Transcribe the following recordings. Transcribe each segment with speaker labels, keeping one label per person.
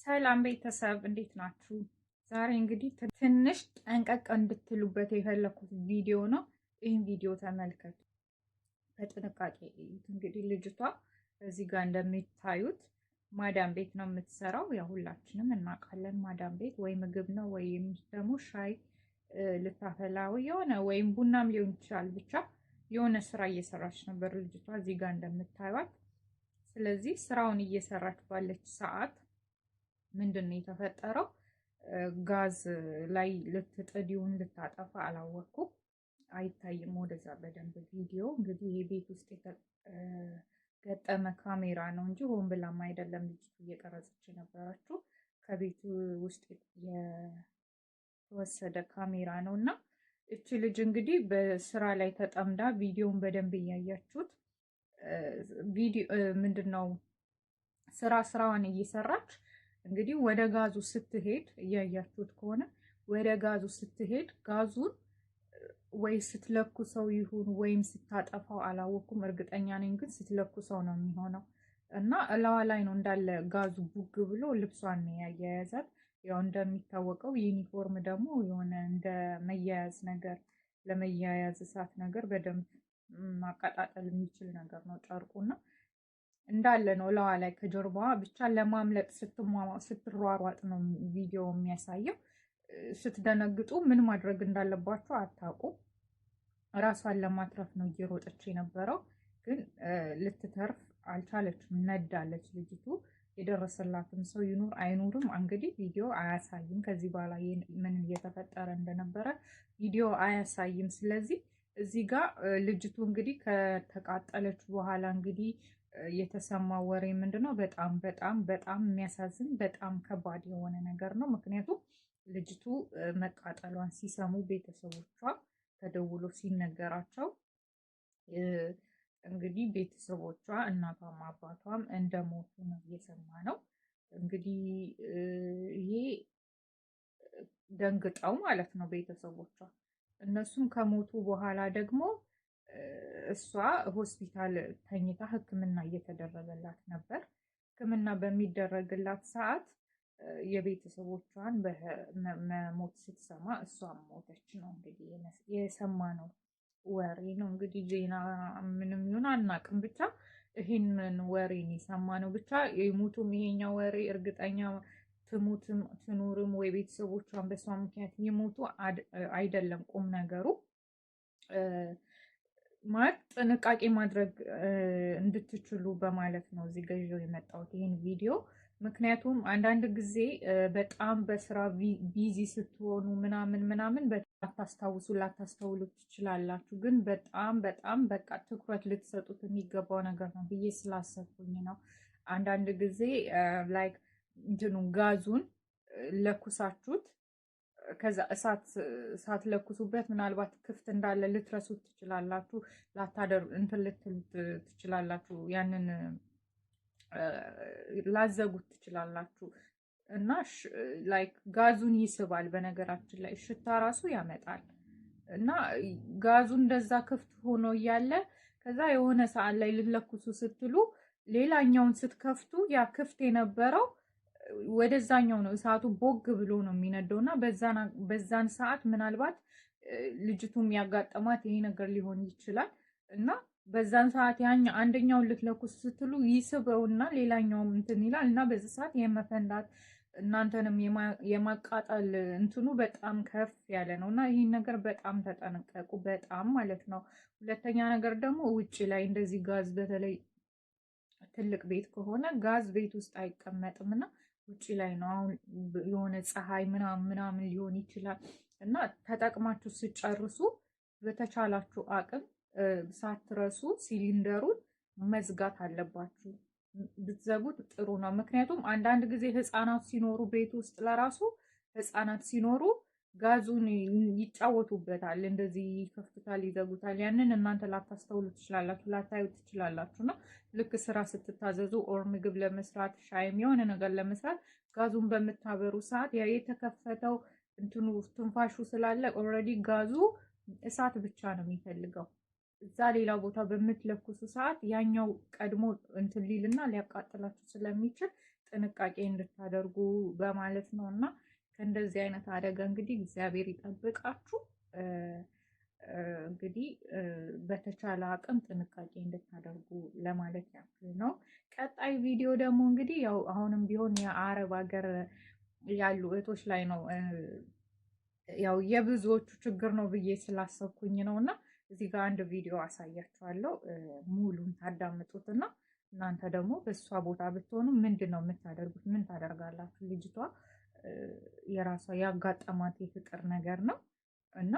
Speaker 1: ሰላም ቤተሰብ እንዴት ናችሁ? ዛሬ እንግዲህ ትንሽ ጠንቀቅ እንድትሉበት የፈለኩት ቪዲዮ ነው። ይህን ቪዲዮ ተመልከቱ በጥንቃቄ እዩት። እንግዲህ ልጅቷ እዚህ ጋር እንደሚታዩት ማዳም ቤት ነው የምትሰራው። ያው ሁላችንም እናውቃለን ማዳም ቤት ወይ ምግብ ነው ወይም ደግሞ ሻይ ልታፈላ የሆነ ወይም ቡናም ሊሆን ይችላል። ብቻ የሆነ ስራ እየሰራች ነበር ልጅቷ እዚህ ጋር እንደምታዩት። ስለዚህ ስራውን እየሰራች ባለች ሰዓት ምንድነው የተፈጠረው? ጋዝ ላይ ልትጥዲውን ልታጠፋ አላወኩም። አይታይም ወደዛ በደንብ ቪዲዮ። እንግዲህ የቤት ውስጥ የተገጠመ ካሜራ ነው እንጂ ሆን ብላም አይደለም ልጅቱ እየቀረጸች የነበረችው። ከቤቱ ውስጥ የተወሰደ ካሜራ ነው እና እቺ ልጅ እንግዲህ በስራ ላይ ተጠምዳ ቪዲዮውን በደንብ እያያችሁት ቪዲዮ ምንድነው ስራዋን እየሰራች እንግዲህ ወደ ጋዙ ስትሄድ እያያችሁት ከሆነ ወደ ጋዙ ስትሄድ ጋዙን ወይ ስትለኩሰው ይሁን ወይም ስታጠፋው አላወኩም። እርግጠኛ ነኝ ግን ስትለኩሰው ነው የሚሆነው እና እላዋ ላይ ነው እንዳለ ጋዙ ቡግ ብሎ ልብሷን ነው ያያያዛት። ያው እንደሚታወቀው ዩኒፎርም ደግሞ የሆነ እንደ መያያዝ ነገር ለመያያዝ እሳት ነገር በደንብ ማቀጣጠል የሚችል ነገር ነው ጨርቁና እንዳለ ነው እላዋ ላይ ከጀርባዋ ብቻ ለማምለጥ ስትሯሯጥ ነው ቪዲዮ የሚያሳየው። ስትደነግጡ ምን ማድረግ እንዳለባችሁ አታውቁም። ራሷን ለማትረፍ ነው እየሮጠች የነበረው፣ ግን ልትተርፍ አልቻለችም። ነዳለች ልጅቱ። የደረሰላትም ሰው ይኑር አይኑርም እንግዲህ ቪዲዮ አያሳይም። ከዚህ በኋላ ምን እየተፈጠረ እንደነበረ ቪዲዮ አያሳይም። ስለዚህ እዚህ ጋር ልጅቱ እንግዲህ ከተቃጠለች በኋላ እንግዲህ የተሰማው ወሬ ምንድነው? በጣም በጣም በጣም የሚያሳዝን በጣም ከባድ የሆነ ነገር ነው። ምክንያቱም ልጅቱ መቃጠሏን ሲሰሙ ቤተሰቦቿ ተደውሎ ሲነገራቸው እንግዲህ ቤተሰቦቿ እናቷም አባቷም እንደሞቱ ነው እየሰማ ነው። እንግዲህ ይሄ ደንግጠው ማለት ነው ቤተሰቦቿ። እነሱም ከሞቱ በኋላ ደግሞ እሷ ሆስፒታል ተኝታ ሕክምና እየተደረገላት ነበር። ሕክምና በሚደረግላት ሰዓት የቤተሰቦቿን መሞት ስትሰማ እሷም ሞተች ነው እንግዲህ የሰማነው ወሬ ነው። እንግዲህ ዜና ምንም ይሁን አናውቅም፣ ብቻ ይሄንን ወሬ ነው የሰማነው። ብቻ የሞቱም ይሄኛው ወሬ እርግጠኛ ትሙትም ትኑርም ወይ ቤተሰቦቿን በሷ ምክንያት የሞቱ አይደለም ቁም ነገሩ ማለት ጥንቃቄ ማድረግ እንድትችሉ በማለት ነው እዚህ ገዥው የመጣሁት ይህን ቪዲዮ። ምክንያቱም አንዳንድ ጊዜ በጣም በስራ ቢዚ ስትሆኑ ምናምን ላታስተውሉ ትችላላችሁ። ግን በጣም በጣም በቃ ትኩረት ልትሰጡት የሚገባው ነገር ነው ብዬ ስላሰብኩኝ ነው። አንዳንድ ጊዜ ላይክ እንትኑ ጋዙን ለኩሳችሁት ከዛ እሳት ለኩሱበት ምናልባት ክፍት እንዳለ ልትረሱት ትችላላችሁ። እንትን ልትሉት ትችላላችሁ። ያንን ላዘጉት ትችላላችሁ እና ላይክ ጋዙን ይስባል። በነገራችን ላይ ሽታ ራሱ ያመጣል እና ጋዙ እንደዛ ክፍት ሆኖ እያለ ከዛ የሆነ ሰዓት ላይ ልትለኩሱ ስትሉ ሌላኛውን ስትከፍቱ ያ ክፍት የነበረው ወደዛኛው ነው እሳቱ ቦግ ብሎ ነው የሚነደው እና በዛን ሰዓት ምናልባት ልጅቱም ያጋጠማት ይሄ ነገር ሊሆን ይችላል እና በዛን ሰዓት አንደኛውን ልትለኩስ ስትሉ ይስበውና ሌላኛውም እንትን ይላል እና በዚህ ሰዓት የመፈንዳት እናንተንም የማቃጠል እንትኑ በጣም ከፍ ያለ ነው እና ይህን ነገር በጣም ተጠነቀቁ፣ በጣም ማለት ነው። ሁለተኛ ነገር ደግሞ ውጭ ላይ እንደዚህ ጋዝ በተለይ ትልቅ ቤት ከሆነ ጋዝ ቤት ውስጥ አይቀመጥም እና ውጭ ላይ ነው። አሁን የሆነ ፀሐይ ምናምን ሊሆን ይችላል እና ተጠቅማችሁ ስጨርሱ በተቻላችሁ አቅም ሳትረሱ ሲሊንደሩን መዝጋት አለባችሁ። ብትዘጉት ጥሩ ነው። ምክንያቱም አንዳንድ ጊዜ ህፃናት ሲኖሩ ቤት ውስጥ ለራሱ ህፃናት ሲኖሩ ጋዙን ይጫወቱበታል፣ እንደዚህ ይከፍቱታል፣ ይዘጉታል። ያንን እናንተ ላታስተውሉ ትችላላችሁ፣ ላታዩ ትችላላችሁ እና ልክ ስራ ስትታዘዙ ኦር ምግብ ለመስራት ሻይም የሆነ ነገር ለመስራት ጋዙን በምታበሩ ሰዓት ያ የተከፈተው እንትኑ ትንፋሹ ስላለ ኦልሬዲ ጋዙ እሳት ብቻ ነው የሚፈልገው። እዛ ሌላ ቦታ በምትለኩሱ ሰዓት ያኛው ቀድሞ እንትን ሊልና ሊያቃጥላችሁ ስለሚችል ጥንቃቄ እንድታደርጉ በማለት ነው። እና ከእንደዚህ አይነት አደጋ እንግዲህ እግዚአብሔር ይጠብቃችሁ። እንግዲህ በተቻለ አቅም ጥንቃቄ እንድታደርጉ ለማለት ያክል ነው። ቀጣይ ቪዲዮ ደግሞ እንግዲህ ያው አሁንም ቢሆን የአረብ ሀገር ያሉ እህቶች ላይ ነው። ያው የብዙዎቹ ችግር ነው ብዬ ስላሰብኩኝ ነው። እና እዚህ ጋር አንድ ቪዲዮ አሳያችኋለሁ። ሙሉን ታዳምጡትና እናንተ ደግሞ በእሷ ቦታ ብትሆኑ ምንድን ነው የምታደርጉት? ምን ታደርጋላችሁ? ልጅቷ የራሷ ያጋጠማት የፍቅር ነገር ነው እና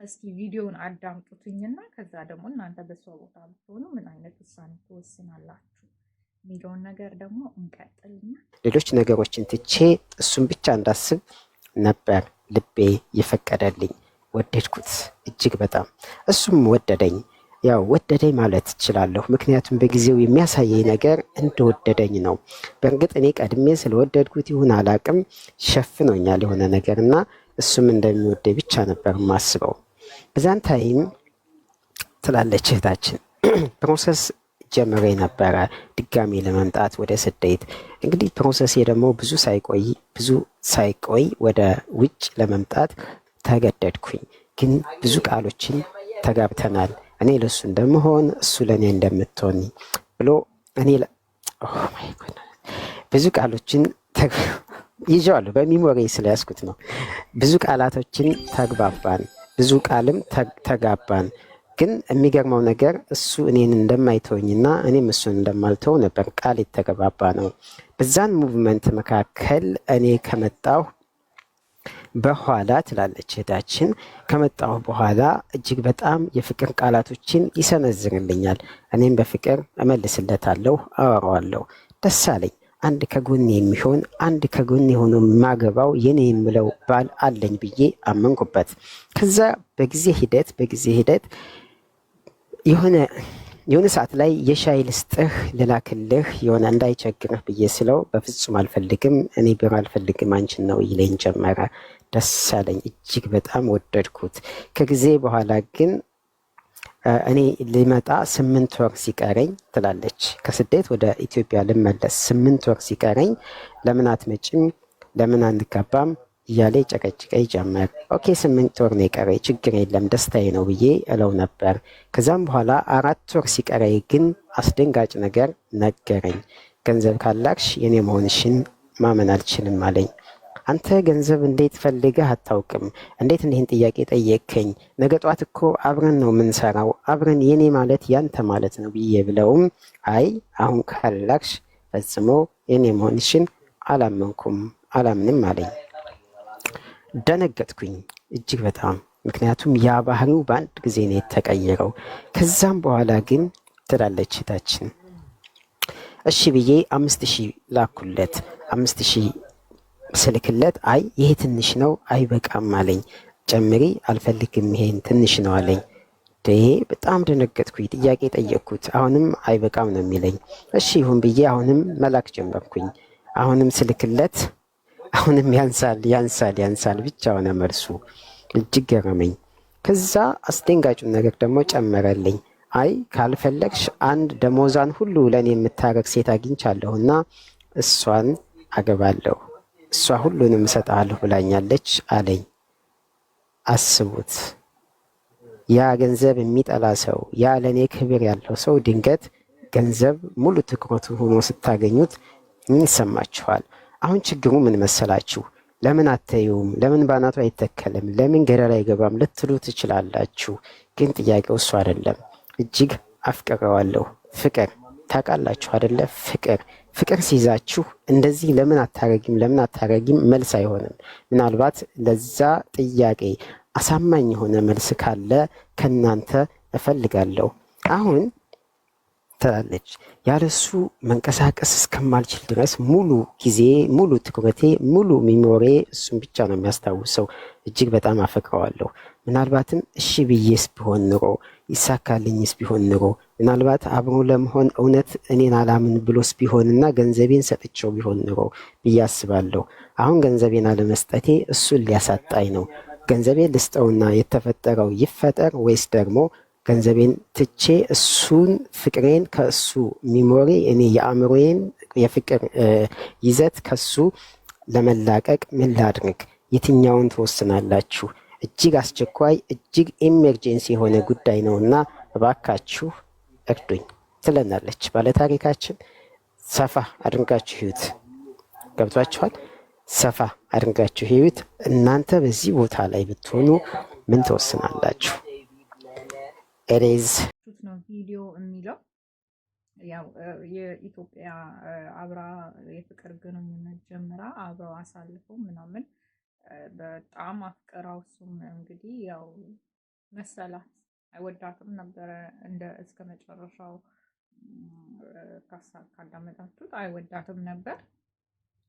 Speaker 1: እስኪ ቪዲዮውን አዳምጡትኝና ከዛ ደግሞ እናንተ በሷ ቦታ ብትሆኑ ምን አይነት ውሳኔ ትወስናላችሁ የሚለውን ነገር ደግሞ እንቀጥልና
Speaker 2: ሌሎች ነገሮችን ትቼ እሱን ብቻ እንዳስብ ነበር ልቤ የፈቀደልኝ። ወደድኩት እጅግ በጣም እሱም ወደደኝ። ያው ወደደኝ ማለት እችላለሁ፣ ምክንያቱም በጊዜው የሚያሳየኝ ነገር እንደወደደኝ ነው። በእርግጥ እኔ ቀድሜ ስለወደድኩት ይሁን አላቅም ሸፍኖኛል የሆነ ነገር እና እሱም እንደሚወደኝ ብቻ ነበር የማስበው። በዛን ታይም ትላለች እህታችን ፕሮሰስ ጀምሬ ነበረ ድጋሚ ለመምጣት ወደ ስደት። እንግዲህ ፕሮሰሴ ደግሞ ብዙ ሳይቆይ ወደ ውጭ ለመምጣት ተገደድኩኝ። ግን ብዙ ቃሎችን ተጋብተናል። እኔ ለሱ እንደምሆን እሱ ለእኔ እንደምትሆን ብሎ ብዙ ቃሎችን ይዤዋለሁ፣ በሚሞሪ ስለያዝኩት ነው። ብዙ ቃላቶችን ተግባባን፣ ብዙ ቃልም ተጋባን። ግን የሚገርመው ነገር እሱ እኔን እንደማይተወኝና እኔም እሱን እንደማልተው ነበር ቃል የተገባባ ነው። በዛን ሙቭመንት መካከል እኔ ከመጣሁ በኋላ ትላለች እህታችን፣ ከመጣሁ በኋላ እጅግ በጣም የፍቅር ቃላቶችን ይሰነዝርልኛል። እኔም በፍቅር እመልስለታለሁ፣ አወራዋለሁ። ደስ አለኝ። አንድ ከጎን የሚሆን አንድ ከጎን የሆነው የማገባው የኔ የምለው ባል አለኝ ብዬ አመንኩበት። ከዛ በጊዜ ሂደት የሆነ ሰዓት ላይ የሻይ ልስጥህ ልላክልህ የሆነ እንዳይቸግርህ ብዬ ስለው በፍጹም አልፈልግም፣ እኔ ብር አልፈልግም አንቺን ነው ይለኝ ጀመረ። ደስ አለኝ፣ እጅግ በጣም ወደድኩት። ከጊዜ በኋላ ግን እኔ ልመጣ 8 ወር ሲቀረኝ ትላለች፣ ከስደት ወደ ኢትዮጵያ ልመለስ 8 ወር ሲቀረኝ ለምን አትመጭም፣ ለምን አንጋባም እያለ ጨቀጭቀኝ ጀመር። ኦኬ 8 ወር ነው የቀረኝ፣ ችግር የለም ደስታዬ ነው ብዬ እለው ነበር። ከዛም በኋላ 4 ወር ሲቀረኝ ግን አስደንጋጭ ነገር ነገረኝ። ገንዘብ ካላክሽ የኔ መሆንሽን ማመን አልችልም አለኝ። አንተ ገንዘብ እንዴት ፈልገህ አታውቅም? እንዴት ይህን ጥያቄ ጠየቅከኝ? ነገ ጧት እኮ አብረን ነው የምንሰራው፣ አብረን የኔ ማለት ያንተ ማለት ነው ብዬ ብለውም አይ አሁን ካላክሽ ፈጽሞ የኔ መሆንሽን አላምንም አለኝ። ደነገጥኩኝ እጅግ በጣም፣ ምክንያቱም ያ ባህሪው በአንድ ጊዜ ነው የተቀየረው። ከዛም በኋላ ግን ትላለች እህታችን እሺ ብዬ 5000 ላኩለት። 5000 ስልክለት አይ ይሄ ትንሽ ነው አይበቃም አለኝ። ጨምሪ አልፈልግም ይሄን ትንሽ ነው አለኝ። በጣም ደነገጥኩኝ። ጥያቄ ጠየቅኩት። አሁንም አይበቃም ነው የሚለኝ። እሺ ይሁን ብዬ አሁንም መላክ ጀመርኩኝ። አሁንም ስልክለት አሁንም ያንሳል ብቻ ሆነ መልሱ። እጅግ ገረመኝ። ከዛ አስደንጋጩን ነገር ደግሞ ጨመረልኝ። አይ ካልፈለግሽ አንድ ደሞዛን ሁሉ ለእኔ የምታረግ ሴት አግኝቻለሁና እሷን አገባለሁ፣ እሷ ሁሉንም እሰጥሃለሁ ብላኛለች አለኝ። አስቡት፣ ያ ገንዘብ የሚጠላ ሰው፣ ያ ለእኔ ክብር ያለው ሰው ድንገት ገንዘብ ሙሉ ትኩረቱ ሆኖ ስታገኙት ምን ይሰማችኋል? አሁን ችግሩ ምን መሰላችሁ? ለምን አታዩም? ለምን ባናቱ አይተከልም? ለምን ገደል አይገባም ልትሉ ትችላላችሁ። ግን ጥያቄው እሱ አይደለም። እጅግ አፍቅረዋለሁ። ፍቅር ታውቃላችሁ አይደለ? ፍቅር ሲይዛችሁ እንደዚህ ለምን አታረጊም መልስ አይሆንም። ምናልባት ለዛ ጥያቄ አሳማኝ የሆነ መልስ ካለ ከናንተ እፈልጋለሁ። አሁን ትላለች ያለሱ መንቀሳቀስ እስከማልችል ድረስ ሙሉ ጊዜ፣ ሙሉ ትኩረቴ፣ ሙሉ ሚሞሪ እሱን ብቻ ነው የሚያስታውሰው። እጅግ በጣም አፈቅረዋለሁ። ምናልባትም እሺ ብዬስ ቢሆን ኑሮ፣ ይሳካልኝስ ቢሆን ኑሮ፣ ምናልባት አብሮ ለመሆን እውነት እኔን አላምን ብሎስ ቢሆንና ገንዘቤን ሰጥቼው ቢሆን ኑሮ ብዬ አስባለሁ። አሁን ገንዘቤን አለመስጠቴ እሱን ሊያሳጣኝ ነው። ገንዘቤን ልስጠውና የተፈጠረው ይፈጠር ወይስ ደግሞ ገንዘቤን ትቼ እሱን ፍቅሬን ከእሱ ሚሞሪ እኔ የአእምሮዬን የፍቅር ይዘት ከሱ ለመላቀቅ ምን ላድርግ? የትኛውን ትወስናላችሁ? እጅግ አስቸኳይ እጅግ ኢመርጀንሲ የሆነ ጉዳይ ነውና እባካችሁ እርዱኝ ትለናለች ባለታሪካችን። ሰፋ አድርጋችሁ ህይወት ገብቷችኋል? ሰፋ አድርጋችሁ ህይወት እናንተ በዚህ ቦታ ላይ ብትሆኑ ምን ትወስናላችሁ? ኤሬዝ
Speaker 1: ነው ቪዲዮ የሚለው ያው የኢትዮጵያ አብራ የፍቅር ግንኙነት ጀምራ አብረው አሳልፈው ምናምን በጣም አፍቅራው እሱም እንግዲህ ያው መሰላት አይወዳትም ነበረ። እንደ እስከ መጨረሻው ካዳመጣችሁት አይወዳትም ነበር፣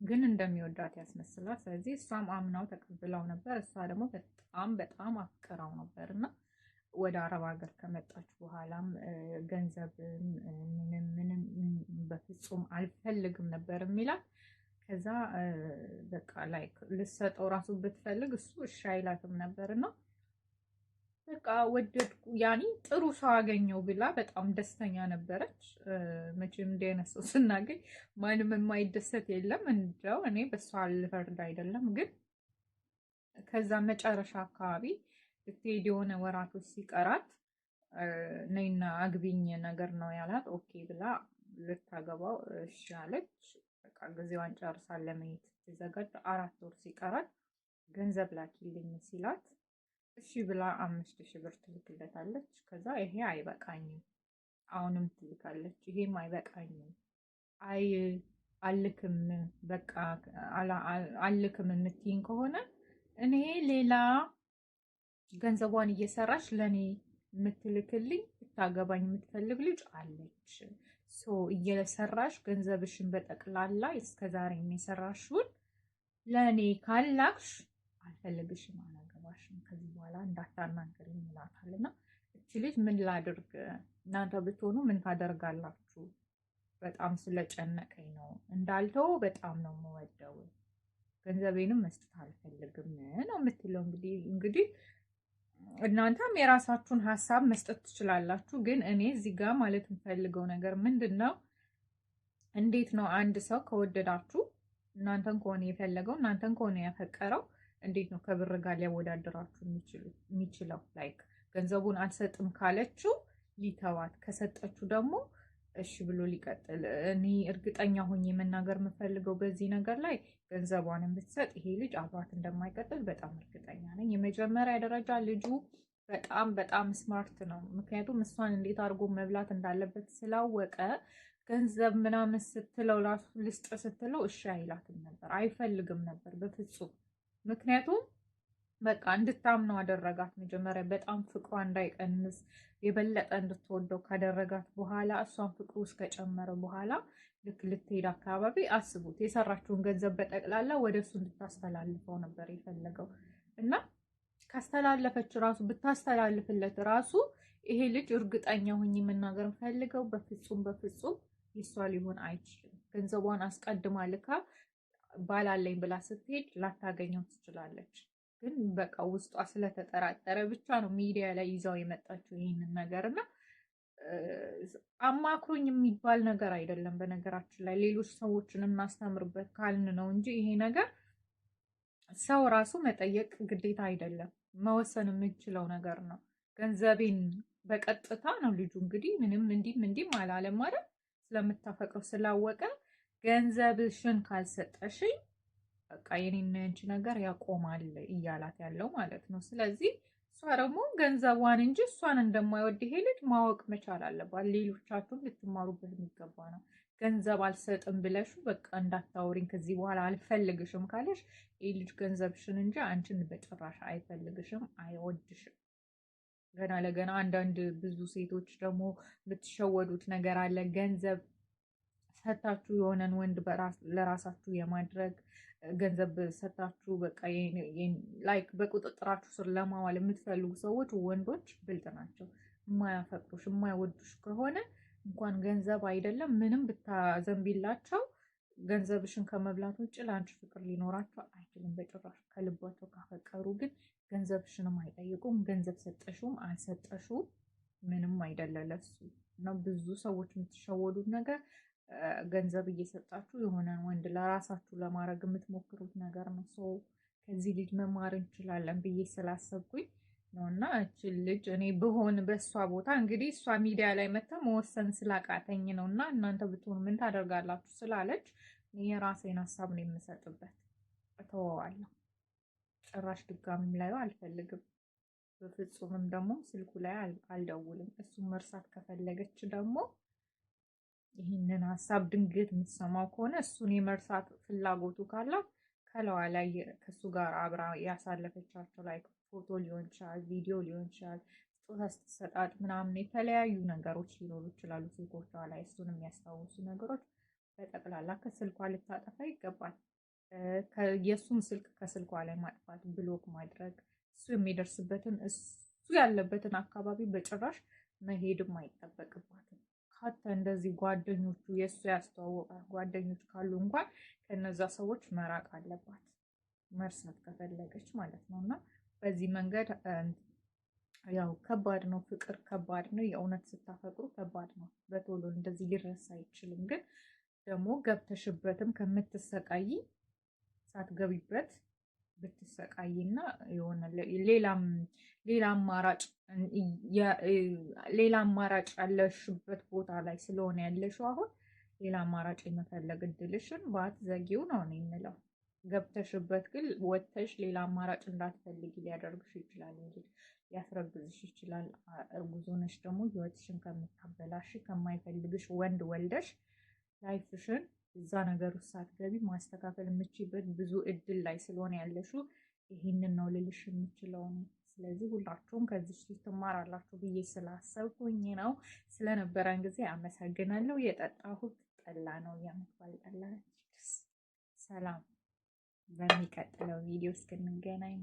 Speaker 1: ግን እንደሚወዳት ያስመስላል። ስለዚህ እሷም አምናው ተቀብላው ነበር። እሷ ደግሞ በጣም በጣም አፍቅራው ነበር እና ወደ አረብ ሀገር ከመጣች በኋላም ገንዘብ ምንም በፍጹም አልፈልግም ነበር የሚላት። ከዛ በቃ ላይ ልሰጠው ራሱ ብትፈልግ እሱ እሺ አይላትም ነበርና በቃ ወደድኩ ያኔ ጥሩ ሰው አገኘው ብላ በጣም ደስተኛ ነበረች። መቼም እንዲህ አይነት ሰው ስናገኝ ማንም የማይደሰት የለም። እንደው እኔ በሷ ልፈርድ አይደለም፣ ግን ከዛ መጨረሻ አካባቢ ልትሄድ የሆነ ወራቶች ሲቀራት ነይና አግቢኝ ነገር ነው ያላት። ኦኬ ብላ ልታገባው እሺ አለች። በቃ ጊዜዋን ጨርሳ ለመሄድ ስትዘጋጅ 4 ወር ሲቀራት ገንዘብ ላኪልኝ ሲላት እሺ ብላ 5000 ብር ትልክለታለች። ከዛ ይሄ አይበቃኝም አሁንም ትልካለች። ይሄም አይበቃኝም አልክም በቃ አልክም የምትይኝ ከሆነ እኔ ሌላ ገንዘቧን እየሰራች ለኔ የምትልክልኝ ብታገባኝ የምትፈልግ ልጅ አለች። እየሰራሽ ገንዘብሽን በጠቅላላ እስከዛሬ የሚሰራሽውን ለኔ ካላክሽ አልፈልግሽም፣ አላገባሽም፣ ከዚህ በኋላ እንዳታናገሪኝ ይላታልና እቺ ልጅ ምን ላድርግ? እናንተ ብትሆኑ ምን ታደርጋላችሁ? በጣም ስለጨነቀኝ ነው እንዳልተው በጣም ነው የምወደው፣ ገንዘቤንም መስጠት አልፈልግም ነው የምትለው። እንግዲህ እናንተም የራሳችሁን ሀሳብ መስጠት ትችላላችሁ። ግን እኔ እዚህ ጋር ማለት የምፈልገው ነገር ምንድነው፣ እንዴት ነው አንድ ሰው ከወደዳችሁ እናንተን ከሆነ የፈለገው እናንተን ከሆነ ያፈቀረው እንዴት ነው ከብር ጋር ሊያወዳደራችሁ የሚችለው? ላይክ ገንዘቡን አልሰጥም ካለችው ሊተዋት፣ ከሰጠችው ደግሞ እሺ ብሎ ሊቀጥል። እኔ እርግጠኛ ሆኜ መናገር የምፈልገው በዚህ ነገር ላይ ገንዘቧን ብትሰጥ ይሄ ልጅ አብሯት እንደማይቀጥል በጣም እርግጠኛ ነኝ። የመጀመሪያ ደረጃ ልጁ በጣም በጣም ስማርት ነው። ምክንያቱም እሷን እንዴት አድርጎ መብላት እንዳለበት ስላወቀ ገንዘብ ምናምን ስትለው ራሱ ልስጥ ስትለው እሺ አይላትም ነበር፣ አይፈልግም ነበር በፍጹም። ምክንያቱም በቃ እንድታምነው አደረጋት። መጀመሪያ በጣም ፍቅሯ እንዳይቀንስ የበለጠ እንድትወደው ካደረጋት በኋላ እሷን ፍቅሩ እስከጨመረ በኋላ ልክ ልትሄድ አካባቢ አስቡት፣ የሰራችውን ገንዘብ በጠቅላላ ወደ እሱ እንድታስተላልፈው ነበር የፈለገው። እና ካስተላለፈች ራሱ ብታስተላልፍለት ራሱ ይሄ ልጅ እርግጠኛ ሁኝ የምናገር ፈልገው በፍጹም በፍጹም ይሷ ሊሆን አይችልም። ገንዘቧን አስቀድማ ልካ ባላለኝ ብላ ስትሄድ ላታገኘው ትችላለች። ግን በቃ ውስጧ ስለተጠራጠረ ብቻ ነው ሚዲያ ላይ ይዛው የመጣችው ይህንን ነገር። እና አማክሩኝ የሚባል ነገር አይደለም። በነገራችን ላይ ሌሎች ሰዎችን እናስተምርበት ካልን ነው እንጂ ይሄ ነገር ሰው ራሱ መጠየቅ ግዴታ አይደለም፣ መወሰን የምንችለው ነገር ነው። ገንዘቤን በቀጥታ ነው ልጁ እንግዲህ ምንም እንዲህም አላለም ማለት ስለምታፈቅረው ስላወቀ ገንዘብሽን ካልሰጠሽኝ በቃ የኔና ያንቺ ነገር ያቆማል እያላት ያለው ማለት ነው። ስለዚህ እሷ ደግሞ ገንዘቧን እንጂ እሷን እንደማይወድ ይሄ ልጅ ማወቅ መቻል አለባት። ሌሎቻችሁም ልትማሩበት የሚገባ ነው። ገንዘብ አልሰጥም ብለሽ በቃ እንዳታወሪኝ ከዚህ በኋላ አልፈልግሽም ካለሽ ይህ ልጅ ገንዘብሽን እንጂ አንቺን በጭራሽ አይፈልግሽም፣ አይወድሽም። ገና ለገና አንዳንድ ብዙ ሴቶች ደግሞ የምትሸወዱት ነገር አለ። ገንዘብ ሰታችሁ የሆነን ወንድ ለራሳችሁ የማድረግ ገንዘብ ሰታችሁ በቃ ላይክ በቁጥጥራችሁ ስር ለማዋል የምትፈልጉ ሰዎች ወንዶች ብልጥ ናቸው። የማያፈቅሩሽ የማይወዱሽ ከሆነ እንኳን ገንዘብ አይደለም ምንም ብታዘንቢላቸው ገንዘብሽን ከመብላት ውጭ ለአንቺ ፍቅር ሊኖራቸው አይችልም በጭራሽ። ከልባቸው ካፈቀሩ ግን ገንዘብሽንም አይጠይቁም። ገንዘብ ሰጠሽውም አልሰጠሽውም ምንም አይደለ ለሱ ነው። ብዙ ሰዎች የምትሸወዱት ነገር ገንዘብ እየሰጣችሁ የሆነ ወንድ ለራሳችሁ ለማድረግ የምትሞክሩት ነገር ነው። ሰው ከዚህ ልጅ መማር እንችላለን ብዬ ስላሰብኩኝ ነው። እና እችን ልጅ እኔ ብሆን በእሷ ቦታ እንግዲህ እሷ ሚዲያ ላይ መታ መወሰን ስላቃተኝ ነው። እና እናንተ ብትሆኑ ምን ታደርጋላችሁ ስላለች የራሴን ሀሳብ ነው የምሰጥበት። እተወዋለሁ። ጭራሽ ድጋሚም ላይ አልፈልግም። በፍጹምም ደግሞ ስልኩ ላይ አልደውልም። እሱን መርሳት ከፈለገች ደግሞ ይህንን ሀሳብ ድንገት የምትሰማው ከሆነ እሱን የመርሳት ፍላጎቱ ካላት ከለዋ ላይ ከእሱ ጋር አብራ ያሳለፈቻቸው ላይ ፎቶ ሊሆን ይችላል፣ ቪዲዮ ሊሆን ይችላል፣ ስጦታ ስትሰጣጥ ምናምን የተለያዩ ነገሮች ሊኖሩ ይችላሉ ስልኮቿ ላይ። እሱን የሚያስታውሱ ነገሮች በጠቅላላ ከስልኳ ልታጠፋ ይገባል። የእሱን ስልክ ከስልኳ ላይ ማጥፋት፣ ብሎክ ማድረግ፣ እሱ የሚደርስበትን እሱ ያለበትን አካባቢ በጭራሽ መሄድም አይጠበቅባትም። ካተ እንደዚህ ጓደኞቹ የእሱ ያስተዋወቃት ጓደኞች ካሉ እንኳን ከነዛ ሰዎች መራቅ አለባት፣ መርሳት ከፈለገች ማለት ነው። እና በዚህ መንገድ ያው ከባድ ነው፣ ፍቅር ከባድ ነው። የእውነት ስታፈቅሩ ከባድ ነው። በቶሎ እንደዚህ ሊረሳ አይችልም። ግን ደግሞ ገብተሽበትም ከምትሰቃይ ሳትገቢበት ብትሰቃይና የሆነ ሌላ አማራጭ ያለሽበት ቦታ ላይ ስለሆነ ያለሽው አሁን ሌላ አማራጭ የመፈለግ እድልሽን ባትዘጊው ነው እኔ የምለው። ገብተሽበት ግን ወጥተሽ ሌላ አማራጭ እንዳትፈልጊ ሊያደርግሽ ይችላል እንጂ ሊያስረግዝሽ ይችላል። እርጉዝ ሆነሽ ደግሞ ህይወትሽን ከምታበላሽ ከማይፈልግሽ ወንድ ወልደሽ ላይፍሽን እዛ ነገር ውስጥ ሳትገቢ ማስተካከል የምችበት ብዙ እድል ላይ ስለሆነ ያለሽው ይህንን ነው ልልሽ የምችለው ነው። ስለዚህ ሁላችሁም ከዚህ ልጅ ትማራላችሁ ብዬ ስላሰብኩኝ ነው። ስለነበረን ጊዜ አመሰግናለሁ። የጠጣሁት ጠላ ነው፣ የዓመት በዓል ጠላ። ሰላም። በሚቀጥለው ቪዲዮ እስክንገናኝ